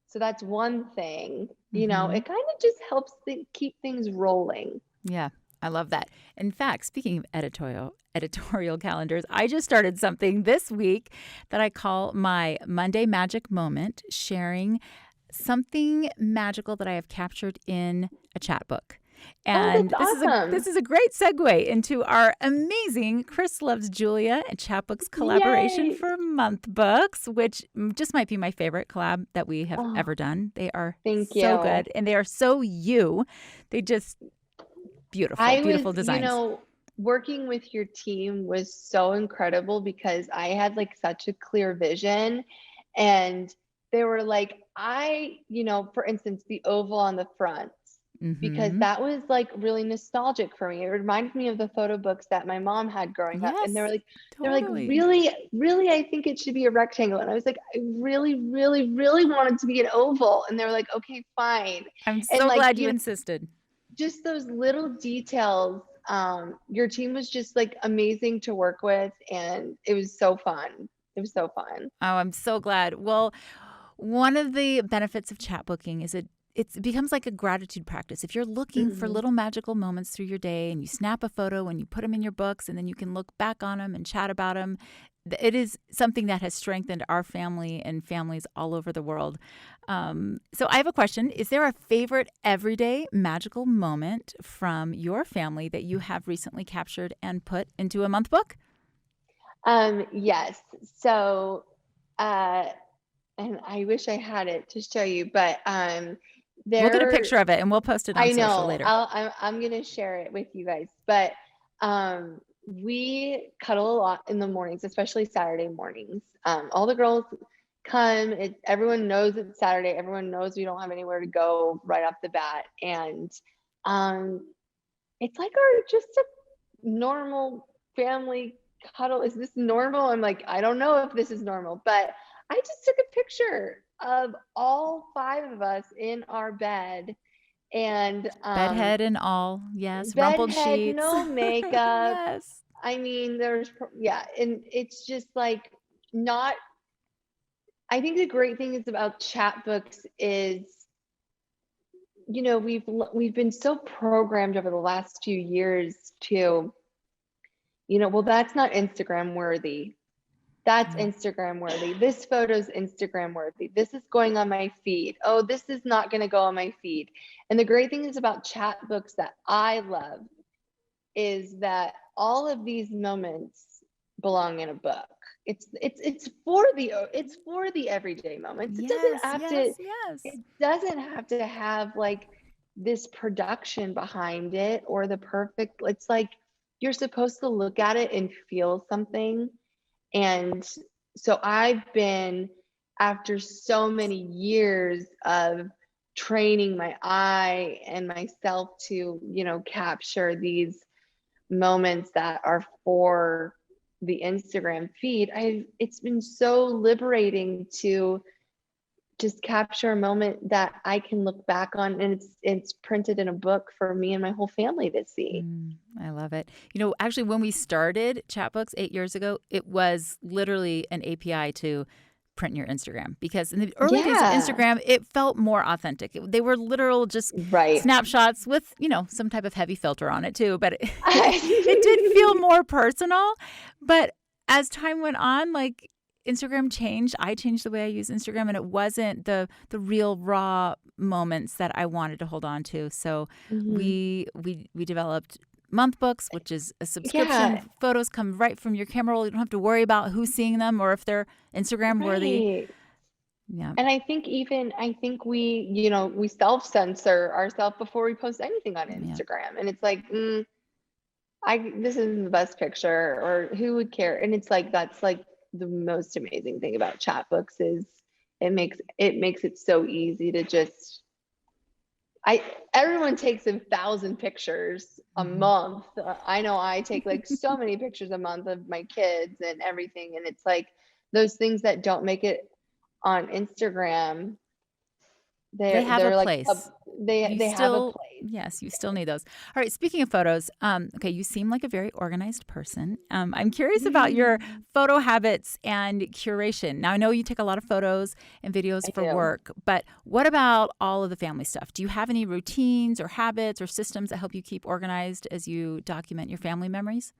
So that's one thing. Mm-hmm. It kind of just helps keep things rolling. Yeah, I love that. In fact, speaking of editorial calendars, I just started something this week that I call my Monday Magic Moment, sharing something magical that I have captured in a chat book. Oh, And that's this awesome. is a great segue into our amazing Chris Loves Julia and Chatbooks collaboration Yay. for Monthbooks, which just might be my favorite collab that we have Oh, ever done. They are thank so you. good and they are so you. They just beautiful, I was, beautiful designs. working with your team was so incredible because I had like such a clear vision, and they were like, for instance, the oval on the front, because Mm-hmm. that was like really nostalgic for me. It reminded me of the photo books that my mom had growing up. And Yes, they're like, totally. really, really, I think it should be a rectangle. And I was like, I really, really, really want it to be an oval. And they were like, okay, fine. I'm And so like, glad you insisted. just those little details. Your team was just like amazing to work with, and it was so fun. It was so fun. Oh, I'm so glad. Well, one of the benefits of chat booking is it becomes like a gratitude practice. If you're looking for Mhm. little magical moments through your day and you snap a photo and you put them in your books and then you can look back on them and chat about them, it is something that has strengthened our family and families all over the world. So I have a question. Is there a favorite everyday magical moment from your family that you have recently captured and put into a month book? Yes. So, uh, and I wish I had it to show you, but We'll get a there picture of it and we'll post it on I social know. later. I'm gonna share it with you guys. But we cuddle a lot in the mornings, especially Saturday mornings. All the girls come. Everyone knows it's Saturday. Everyone knows we don't have anywhere to go right off the bat, and um, it's like our just a normal family cuddle. Is this normal? I'm like, I don't know if this is normal, but I just took a picture of all five of us in our bed, and Bedhead and all, yes, bed rumpled head, sheets. no makeup. Yes. I mean, yeah, and it's just like not. I think the great thing is about chat books is, we've been so programmed over the last few years to, well, that's not Instagram worthy. That's Yeah. Instagram worthy. This photo's Instagram worthy. This is going on my feed. Oh, this is not going to go on my feed. And the great thing is about chat books that I love is that all of these moments belong in a book. It's for the everyday moments. Yes, yes, yes. It doesn't have to have like this production behind it or the perfect. It's like you're supposed to look at it and feel something. And so I've been, after so many years of training my eye and myself to, capture these moments that are for the Instagram feed, it's been so liberating to just capture a moment that I can look back on, and it's printed in a book for me and my whole family to see. I love it. Actually, when we started Chatbooks 8 years ago, it was literally an API to print your Instagram because in the early days of Yeah, Instagram, it felt more authentic. They were literal just right. snapshots with, some type of heavy filter on it too, but it did feel more personal. But as time went on, like Instagram changed. I changed the way I use Instagram, and it wasn't the real raw moments that I wanted to hold on to. So Mhm. we developed Monthbooks, which is a subscription. Yeah, Photos come right from your camera roll. You don't have to worry about who's seeing them or if they're Instagram worthy. right. Yeah, And I think we self-censor ourselves before we post anything on yeah. Instagram. And it's like, this isn't the best picture, or who would care? And it's like that's like the most amazing thing about chat books is it makes it so easy to just I everyone takes 1,000 pictures a Hmm. month. I know I take like so many pictures a month of my kids and everything, and it's like those things that don't make it on Instagram, They they're have a they're like place. You they have a still, place. yes, you still need those. All right, speaking of photos, okay, you seem like a very organized person. I'm curious about your photo habits and curation. Now, I know you take a lot of photos and videos I for do. work, but what about all of the family stuff? Do you have any routines or habits or systems that help you keep organized as you document your family memories?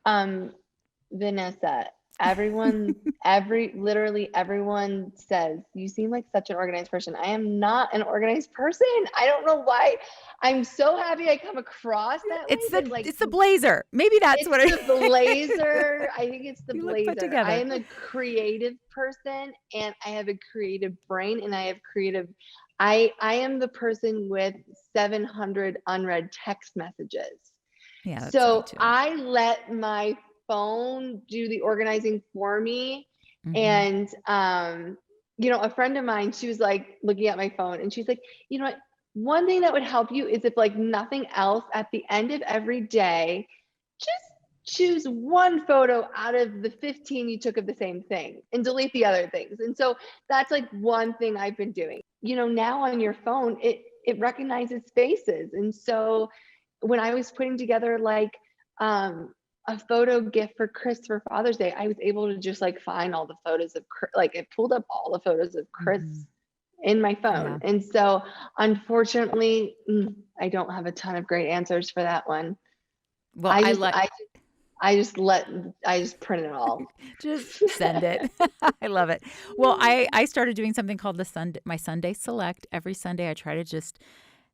Um, Vanessa, literally everyone says, you seem like such an organized person. I am not an organized person. I don't know why. I'm so happy I come across that way, It's but the like, it's the blazer. Maybe that's it's what the blazer. I think it's the you look put blazer. I together. am a creative person, and I have a creative brain, and I am the person with 700 unread text messages. Yeah, that's me So too. I let my phone do the organizing for me. Hmm. And, a friend of mine, she was like looking at my phone and she's like, you know what? One thing that would help you is if like nothing else at the end of every day, just choose one photo out of the 15 you took of the same thing and delete the other things. And so that's like one thing I've been doing. Now on your phone, it recognizes faces. And so when I was putting together like a photo gift for Chris for Father's Day, I was able to just like find all the photos of Chris, like it pulled up all the photos of Chris Hmm. in my phone. Yeah. And so unfortunately, I don't have a ton of great answers for that one. Well, I I just like I I just print it all. just send it. I love it. Well, I started doing something called my Sunday Select. Every Sunday, I try to just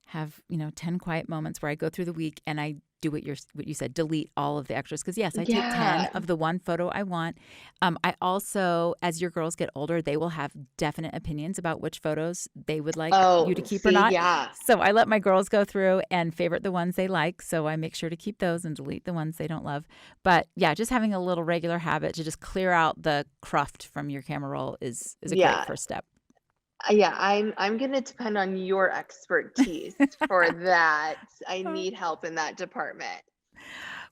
have 10 quiet moments where I go through the week and I do what you said, delete all of the extras, because yes, I take 10 Yeah. of the one photo I want. I also, as your girls get older, they will have definite opinions about which photos they would like you to Oh, keep or see, not. yeah. So I let my girls go through and favorite the ones they like, so I make sure to keep those and delete the ones they don't love. But yeah, just having a little regular habit to just clear out the cruft from your camera roll is a great Yeah. first step. Yeah, I'm gonna depend on your expertise for that. I need help in that department.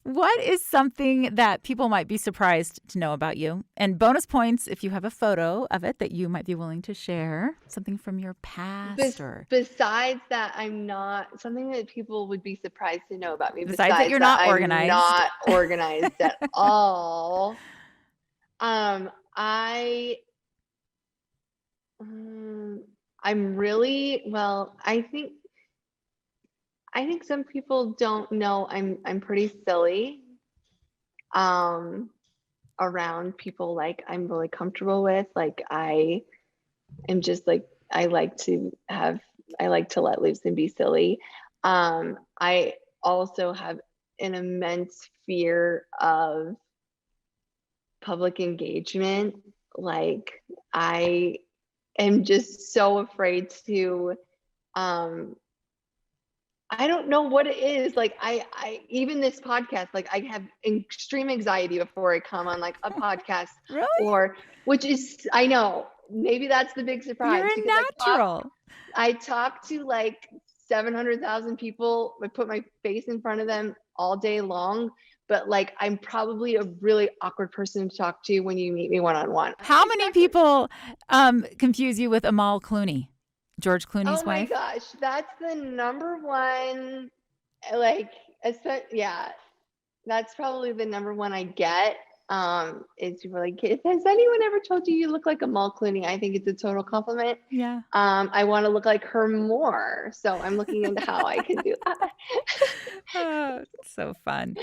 What is something that people might be surprised to know about you? And bonus points if you have a photo of it that you might be willing to share, something from your past or Besides that, I'm not something that people would be surprised to know about me. besides that Besides you're that, not I'm organized. not organized at all. I I'm really well. I think some people don't know I'm pretty silly. Um, around people like I'm really comfortable with. Like I am just like I like to let loose and be silly. I also have an immense fear of public engagement. Like I am just so afraid to um I don't know what it is. Like I even this podcast, like I have extreme anxiety before I come on like a podcast Really? or which is I know maybe that's the big You're surprise a because natural. I talk to like 700,000 people. I put my face in front of them all day long, but like I'm probably a really awkward person to talk to when you meet me one on one. How many Exactly. people confuse you with Amal Clooney, George Oh Clooney's my wife? gosh, that's the number one like yeah, that's probably the number one I get. Is people are like, has anyone ever told you you look like Amal Clooney? I think it's a total compliment. Yeah. I want to look like her more, so I'm looking into how I can do that. Oh, it's so fun.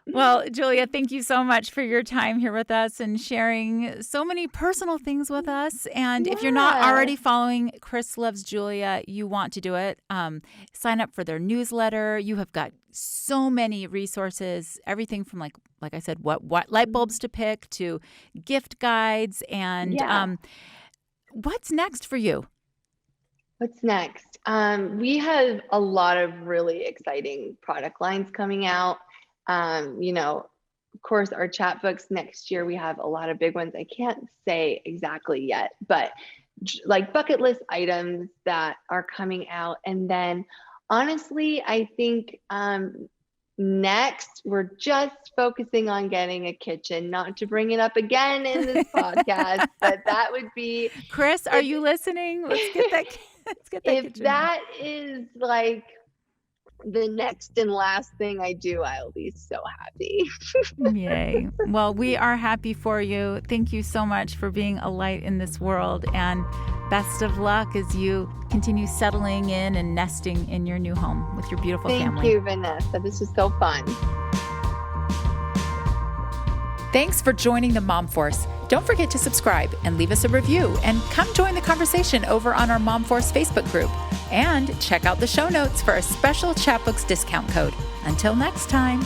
Well, Julia, thank you so much for your time here with us and sharing so many personal things with us. And if you're not Yeah, already following Chris Loves Julia, you want to do it. Sign up for their newsletter. You have got so many resources, everything from like I said, what light bulbs to pick to gift guides. And yeah. what's next for you? What's next? We have a lot of really exciting product lines coming out. Of course, our chat books next year, we have a lot of big ones. I can't say exactly yet, but like bucket list items that are coming out. And then honestly, I think next we're just focusing on getting a kitchen, not to bring it up again in this podcast, but that would be Chris, are if you listening? Let's get that let's get that if kitchen in. that is like the next and last thing I do, I'll be so happy. Yay. Well, we are happy for you. Thank you so much for being a light in this world, and best of luck as you continue settling in and nesting in your new home with your beautiful family. Thank you, Vanessa. This was so fun. Thanks for joining the MomForce. Don't forget to subscribe and leave us a review, and come join the conversation over on our MomForce Facebook group. And check out the show notes for a special Chatbooks discount code. Until next time.